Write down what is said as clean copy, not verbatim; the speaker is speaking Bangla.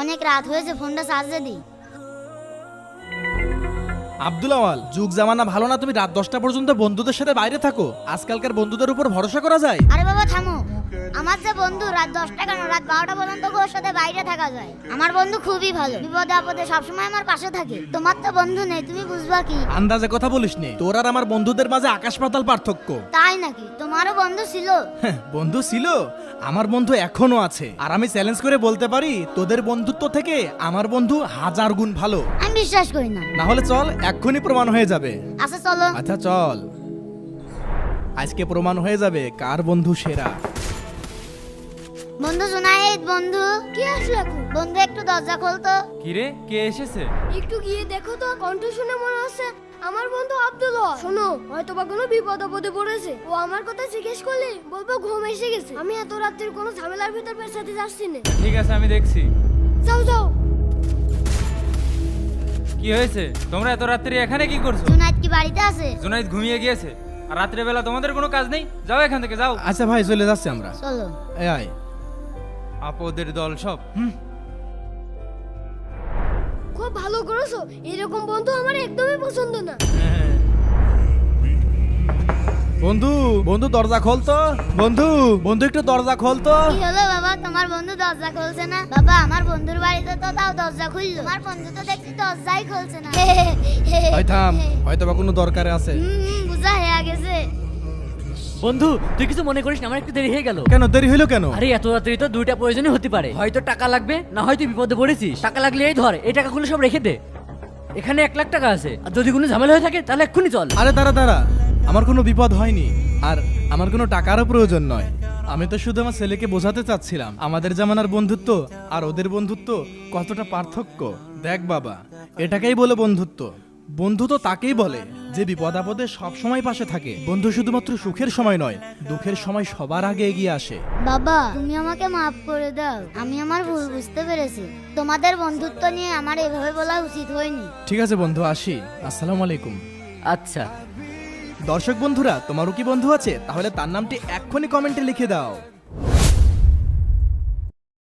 অনেক রাত হয়েছে, ফোনটা চার্জে দিই। আব্দুল আওয়াল, যুগ জামানা ভালো না, তুমি রাত 10টা পর্যন্ত বন্ধুদের সাথে বাইরে থাকো। আজকালকার বন্ধুদের উপর ভরসা করা যায়? আরে বাবা থামো, আমার যে বন্ধু রাত 10টা কেন, রাত 12টা পর্যন্ত ওর সাথে বাইরে থাকা যায়। আমার বন্ধু খুবই ভালো, বিপদে আপদে সবসময় আমার পাশে থাকে। তোমার তো বন্ধু নেই, তুমি বুঝবা কি? আন্দাজে কথা বলিস নে, তোর আর আমার বন্ধুদের মাঝে আকাশ পাতাল পার্থক্য। তাই নাকি? তোমারও বন্ধু ছিল? বন্ধু ছিল, আমার বন্ধু এখনো আছে। আর আমি চ্যালেঞ্জ করে বলতে পারি, তোদের বন্ধুত্ব থেকে আমার বন্ধু 1000 গুণ ভালো। আমি বিশ্বাস করি না। না হলে চল, এক্ষুনি প্রমাণ হয়ে যাবে। আচ্ছা চলো। আচ্ছা চল, আজকে প্রমাণ হয়ে যাবে কার বন্ধু সেরা। বন্ধু জুনায়েদ, বন্ধু কি আসলো এখন? বন্ধু একটু দরজা খোলতো। কিরে, কে এসেছে? একটু গিয়ে দেখো তো, কণ্ঠ শুনে মনে হচ্ছে আমার বন্ধু আব্দুল্লাহ। শোনো, হয়তো বা কোনো বিপদ আপদে পড়েছে। ও আমার কথা জিজ্ঞেস করলে বলবো ঘুম এসে গেছে। আমি এত রাত্রির কোনো ঝামেলার ভিতর পেছাতে যাচ্ছি না। ঠিক আছে, আমি দেখছি। যাও যাও। কি হয়েছে? তোমরা এত রাত্রি এখানে কি করছো? জুনায়েদ কি বাড়িতে আছে? জুনাইদ ঘুমিয়ে গিয়েছে। আর রাত্রে বেলা তোমাদের কোনো কাজ নেই? যাও এখান থেকে, যাও। আচ্ছা ভাই, চলে যাচ্ছি আমরা। চলো। এই আয়। আপদের দল সব। খুব ভালো করেছো, এরকম বন্ধু আমার একদমই পছন্দ না। বন্ধু, বন্ধু দরজা খোল তো। বন্ধু, বন্ধু একটু দরজা খোল তো। কি হলো বাবা, তোমার বন্ধু দরজা খুলছে না? বাবা আমার বন্ধুর বাড়িতে তো তাও দরজা খুললো, আমার বন্ধু তো দেখছি দরজাই খুলছে না। ভাই থাম, হয়তো বা কোনো দরকারে আছে। বুঝা হয়ে গেছে। বন্ধু, তুই কিছু মনে করিস না, আমার একটু দেরি হয়ে গেল। কেন দেরি হইলো কেন? আরে এত রাত্রি তো দুইটা প্রয়োজনই হতে পারে। হয়তো টাকা লাগবে, না হয়তো বিপদে পড়েছিস। টাকা লাগলে এই ধর, এই টাকাগুলো সব রেখে দে। এখানে 1 লাখ টাকা আছে, আর যদি কোনো ঝামেলা হয়ে থাকে তাহলে এক্ষুনি চল। আরে দাঁড়া দাঁড়া, আমার কোনো বিপদ হয়নি, আর আমার কোনো টাকারও প্রয়োজন নয়। আমি তো শুধু আমার ছেলেকে বোঝাতে চাচ্ছিলাম আমাদের জামানার বন্ধুত্ব আর ওদের বন্ধুত্ব কতটা পার্থক্য। দেখ বাবা, এটাকেই বলে বন্ধুত্ব। বন্ধু তো তাকেই বলে যে বিপদ আপদে সব সময় পাশে থাকে। বন্ধু শুধুমাত্র সুখের সময় নয়, দুঃখের সময় সবার আগে এগিয়ে আসে। বাবা তুমি আমাকে মাফ করে দাও, আমি আমার ভুল বুঝতে পেরেছি। তোমাদের বন্ধুত্ব নিয়ে আমার এভাবে বলা উচিত হয়নি। ঠিক আছে বন্ধু, আসি। আসসালামু আলাইকুম। আচ্ছা, দর্শক বন্ধুরা, তোমারও কি বন্ধু আছে? তাহলে তার নামটি এক্ষুনি কমেন্টে লিখে দাও।